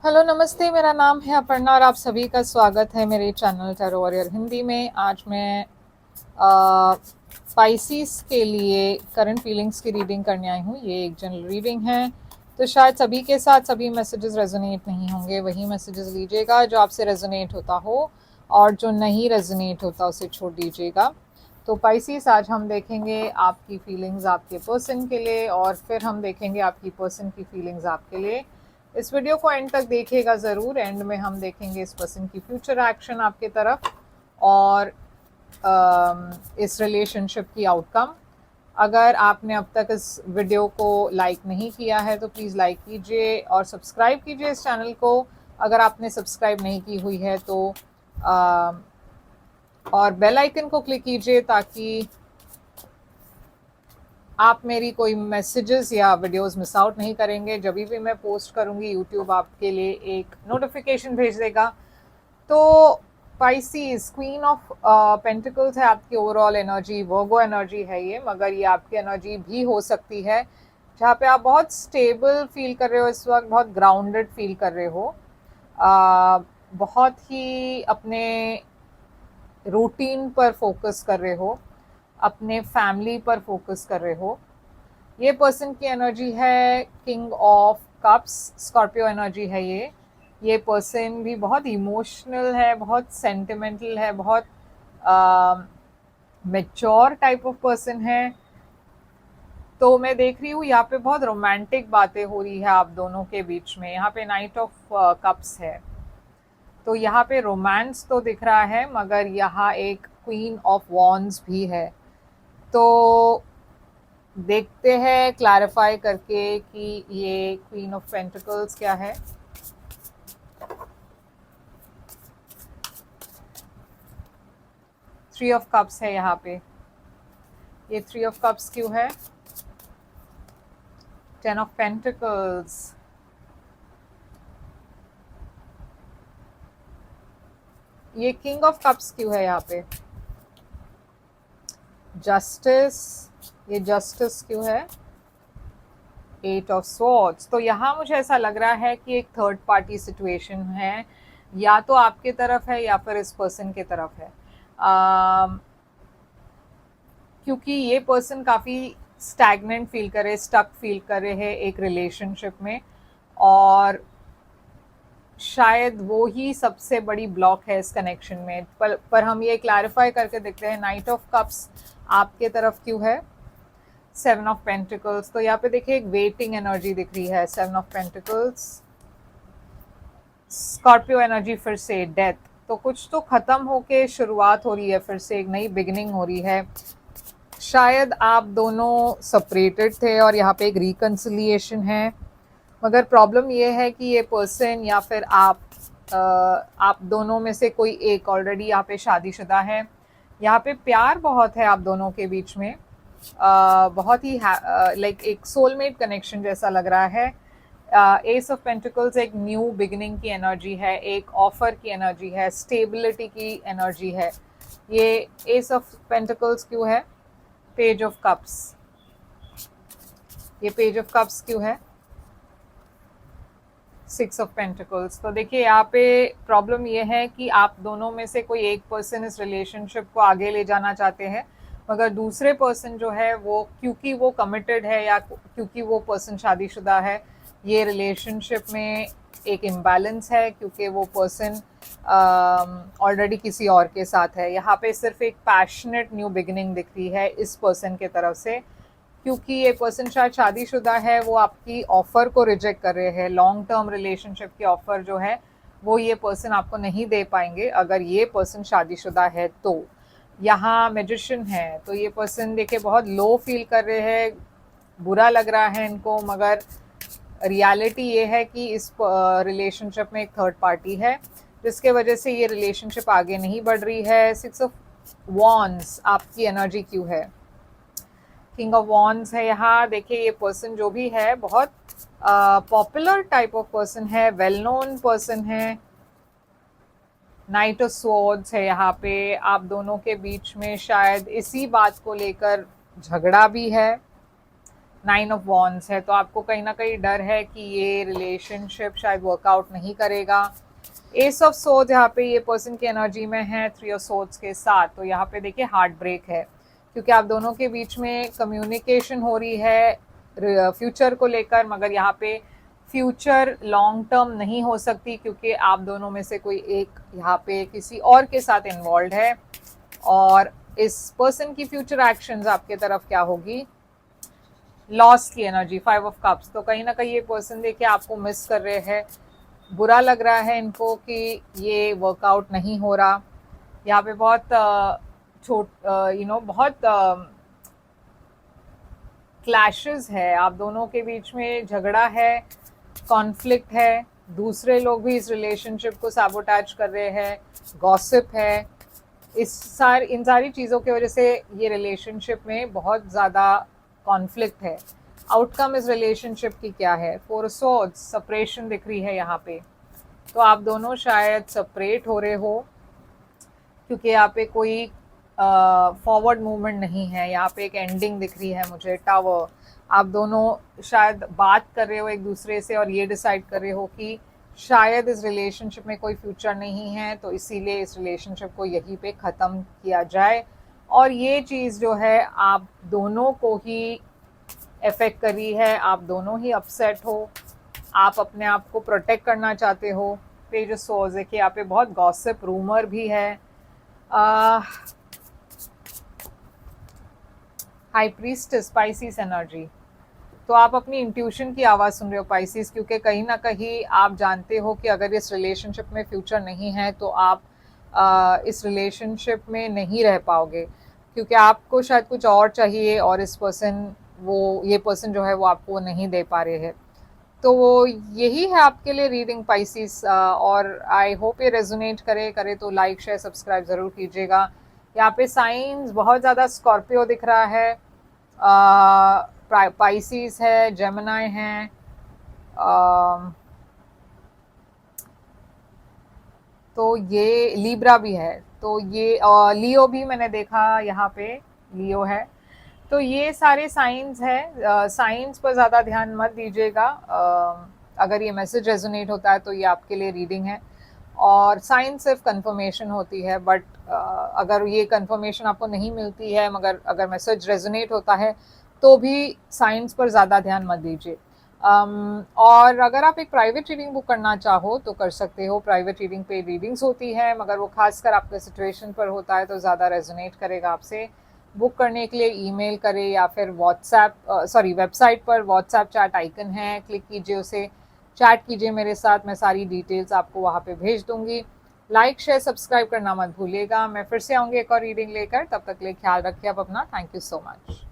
Hello नमस्ते, मेरा नाम है अपर्णा और आप सभी का स्वागत है मेरे चैनल टैरो वॉरियर हिंदी में। आज मैं स्पाइसीज के लिए करंट फीलिंग्स की रीडिंग करने आई हूँ। ये एक जनरल रीडिंग है, तो शायद सभी के साथ सभी मैसेजेस रेजोनेट नहीं होंगे। वही मैसेजेस लीजिएगा जो आपसे रेजोनेट होता हो, और जो नहीं रेजोनेट होता उसे छोड़ दीजिएगा। तो पाइसीस, आज हम देखेंगे आपकी फीलिंग्स आपके पर्सन के लिए, और फिर हम देखेंगे आपकी पर्सन की फीलिंग्स आपके लिए। इस वीडियो को एंड तक देखिएगा ज़रूर। एंड में हम देखेंगे इस पर्सन की फ्यूचर एक्शन आपके तरफ, और इस रिलेशनशिप की आउटकम। अगर आपने अब तक इस वीडियो को लाइक नहीं किया है तो प्लीज़ लाइक कीजिए और सब्सक्राइब कीजिए इस चैनल को अगर आपने सब्सक्राइब नहीं की हुई है तो, और बेल आइकन को क्लिक कीजिए ताकि आप मेरी कोई मैसेजेस या वीडियोस मिस आउट नहीं करेंगे। जब भी मैं पोस्ट करूंगी यूट्यूब आपके लिए एक नोटिफिकेशन भेज देगा। तो पाइसीज, क्वीन ऑफ पेंटिकल्स है आपकी ओवरऑल एनर्जी, वर्गो एनर्जी है ये, मगर ये आपकी एनर्जी भी हो सकती है जहाँ पे आप बहुत स्टेबल फील कर रहे हो इस वक्त, बहुत ग्राउंडेड फील कर रहे हो, बहुत ही अपने रूटीन पर फोकस कर रहे हो, अपने फैमिली पर फोकस कर रहे हो। ये पर्सन की एनर्जी है king of cups, Scorpio energy है ये पर्सन भी बहुत इमोशनल है, बहुत सेंटिमेंटल है, बहुत मेच्योर टाइप ऑफ पर्सन है। तो मैं देख रही हूँ यहाँ पे बहुत रोमांटिक बातें हो रही है आप दोनों के बीच में। यहाँ पे नाइट ऑफ कप्स है, तो यहाँ पे रोमांस तो दिख रहा है, मगर यहाँ एक क्वीन ऑफ वॉन्ड्स भी है। तो देखते हैं क्लैरिफाई करके कि ये क्वीन ऑफ पेंटिकल्स क्या है। थ्री ऑफ कप्स है यहाँ पे। ये थ्री ऑफ कप्स क्यों है? टेन ऑफ पेंटिकल्स, ये किंग ऑफ कप्स क्यों है यहाँ पे? जस्टिस, ये जस्टिस क्यों है? Eight of swords. तो यहाँ मुझे ऐसा लग रहा है कि एक थर्ड पार्टी सिचुएशन है, या तो आपके तरफ है या फिर इस पर्सन के तरफ है। क्योंकि ये पर्सन काफ़ी स्टैग्नेंट फील कर रहे, स्टक फील कर रहे हैं एक रिलेशनशिप में, और शायद वो ही सबसे बड़ी ब्लॉक है इस कनेक्शन में। पर हम ये क्लैरिफाई करके देखते हैं नाइट ऑफ कप्स आपके तरफ क्यों है। सेवन ऑफ पेंटिकल्स, तो यहाँ पे देखिए एक वेटिंग एनर्जी दिख रही है। Seven of pentacles, Scorpio energy, फिर से डेथ। तो कुछ तो खत्म होके शुरुआत हो रही है, फिर से एक नई बिगिनिंग हो रही है। शायद आप दोनों सेपरेटेड थे और यहाँ पे एक रिकन्सिलिएशन है, मगर प्रॉब्लम ये है कि ये पर्सन या फिर आप दोनों में से कोई एक ऑलरेडी यहाँ पे शादीशुदा है। यहाँ पे प्यार बहुत है आप दोनों के बीच में, बहुत ही लाइक एक सोलमेट कनेक्शन जैसा लग रहा है। एस ऑफ पेंटिकल्स एक न्यू बिगिनिंग की एनर्जी है, एक ऑफर की एनर्जी है, स्टेबिलिटी की एनर्जी है। ये एस ऑफ पेंटिकल्स क्यों है? पेज ऑफ कप्स, ये पेज ऑफ कप्स क्यों है? Six of pentacles. तो देखिए यहाँ पे प्रॉब्लम ये है कि आप दोनों में से कोई एक पर्सन इस रिलेशनशिप को आगे ले जाना चाहते हैं, मगर दूसरे पर्सन जो है वो, क्योंकि वो कमिटेड है या क्योंकि वो पर्सन शादीशुदा है, ये रिलेशनशिप में एक इम्बैलेंस है, क्योंकि वो पर्सन ऑलरेडी किसी और के साथ है। यहाँ पे सिर्फ एक पैशनेट न्यू बिगिनिंग दिख रही है इस पर्सन के तरफ से, क्योंकि ये पर्सन शायद शादीशुदा है, वो आपकी ऑफ़र को रिजेक्ट कर रहे हैं। लॉन्ग टर्म रिलेशनशिप की ऑफ़र जो है वो ये पर्सन आपको नहीं दे पाएंगे अगर ये पर्सन शादीशुदा है तो। यहाँ मैजिशियन है, तो ये पर्सन देखिए बहुत लो फील कर रहे हैं, बुरा लग रहा है इनको, मगर रियलिटी ये है कि इस रिलेशनशिप में एक थर्ड पार्टी है जिसके वजह से ये रिलेशनशिप आगे नहीं बढ़ रही है। सिक्स ऑफ वॉन्ड्स आपकी एनर्जी क्यों है? किंग ऑफ वॉन्ड्स है यहाँ। देखिए ये पर्सन जो भी है बहुत पॉपुलर टाइप ऑफ पर्सन है, वेल नोन पर्सन है। नाइट ऑफ स्वॉर्ड्स है यहाँ पे। आप दोनों के बीच में शायद इसी बात को लेकर झगड़ा भी है, 9 ऑफ वॉन्ड्स है, तो आपको कहीं ना कहीं डर है कि ये रिलेशनशिप शायद वर्कआउट नहीं करेगा। एस ऑफ सोर्ड्स यहाँ पे ये पर्सन की एनर्जी में है 3 ऑफ सोर्ड्स के साथ, तो यहाँ पे देखिए हार्ट ब्रेक है, क्योंकि आप दोनों के बीच में कम्युनिकेशन हो रही है फ्यूचर को लेकर, मगर यहाँ पे फ्यूचर लॉन्ग टर्म नहीं हो सकती, क्योंकि आप दोनों में से कोई एक यहाँ पे किसी और के साथ इन्वॉल्व है। और इस पर्सन की फ्यूचर एक्शंस आपके तरफ क्या होगी, लॉस की एनर्जी 5 ऑफ कप्स, तो कहीं ना कहीं ये पर्सन देखिए आपको मिस कर रहे हैं, बुरा लग रहा है इनको कि ये वर्कआउट नहीं हो रहा। यहाँ पे बहुत बहुत क्लैशेस है, आप दोनों के बीच में झगड़ा है, कॉन्फ्लिक्ट है, दूसरे लोग भी इस रिलेशनशिप को सैबोटैज कर रहे हैं, गॉसिप है, इन सारी चीज़ों की वजह से ये रिलेशनशिप में बहुत ज़्यादा कॉन्फ्लिक्ट है। आउटकम इस रिलेशनशिप की क्या है, 4 ऑफ सोर्ड्स, सेपरेशन दिख रही है यहाँ पे, तो आप दोनों शायद सेपरेट हो रहे हो, क्योंकि यहाँ पे कोई फॉरवर्ड मूवमेंट नहीं है, यहाँ पे एक एंडिंग दिख रही है मुझे, टावर। आप दोनों शायद बात कर रहे हो एक दूसरे से और ये डिसाइड कर रहे हो कि शायद इस रिलेशनशिप में कोई फ्यूचर नहीं है, तो इसीलिए इस रिलेशनशिप को यहीं पे ख़त्म किया जाए। और ये चीज़ जो है आप दोनों को ही इफेक्ट करी है, आप दोनों ही अपसेट हो, आप अपने आप को प्रोटेक्ट करना चाहते हो। पेज ऑफ सोर्ड्स है कि यहाँ पे बहुत गॉसिप रूमर भी है। हाई प्रीस्टेस स्पाइसीस एनर्जी, तो आप अपनी इंट्यूशन की आवाज़ सुन रहे हो पाइसिस, क्योंकि कहीं ना कहीं आप जानते हो कि अगर इस रिलेशनशिप में फ्यूचर नहीं है तो आप इस रिलेशनशिप में नहीं रह पाओगे, क्योंकि आपको शायद कुछ और चाहिए और ये पर्सन जो है वो आपको नहीं दे पा रहे हैं। तो वो यही है आपके लिए रीडिंग पाइसिस, और आई होप ये रेजोनेट करे तो लाइक शेयर सब्सक्राइब ज़रूर कीजिएगा। यहाँ पे साइंस बहुत ज़्यादा स्कॉर्पियो दिख रहा है, पाइसिस है, जेमिनाई है, तो ये लीब्रा भी है, तो ये लियो भी मैंने देखा, यहाँ पे लियो है। तो ये सारे साइंस है, साइंस पर ज़्यादा ध्यान मत दीजिएगा। अगर ये मैसेज रेजोनेट होता है तो ये आपके लिए रीडिंग है, और साइंस सिर्फ कंफर्मेशन होती है, बट अगर ये कंफर्मेशन आपको नहीं मिलती है मगर अगर मैसेज रेजोनेट होता है तो भी साइंस पर ज़्यादा ध्यान मत दीजिए। और अगर आप एक प्राइवेट रीडिंग बुक करना चाहो तो कर सकते हो, प्राइवेट रीडिंग पे रीडिंग्स होती है, मगर वो खासकर आपके सिचुएशन पर होता है तो ज़्यादा रेजोनेट करेगा आपसे। बुक करने के लिए ईमेल करें या फिर वेबसाइट पर व्हाट्सएप चैट आइकन है, क्लिक कीजिए उसे, चैट कीजिए मेरे साथ, मैं सारी डिटेल्स आपको वहाँ पे भेज दूँगी। लाइक शेयर सब्सक्राइब करना मत भूलिएगा। मैं फिर से आऊँगी एक और रीडिंग लेकर, तब तक के लिए ख्याल रखिए आप अपना। Thank you so much.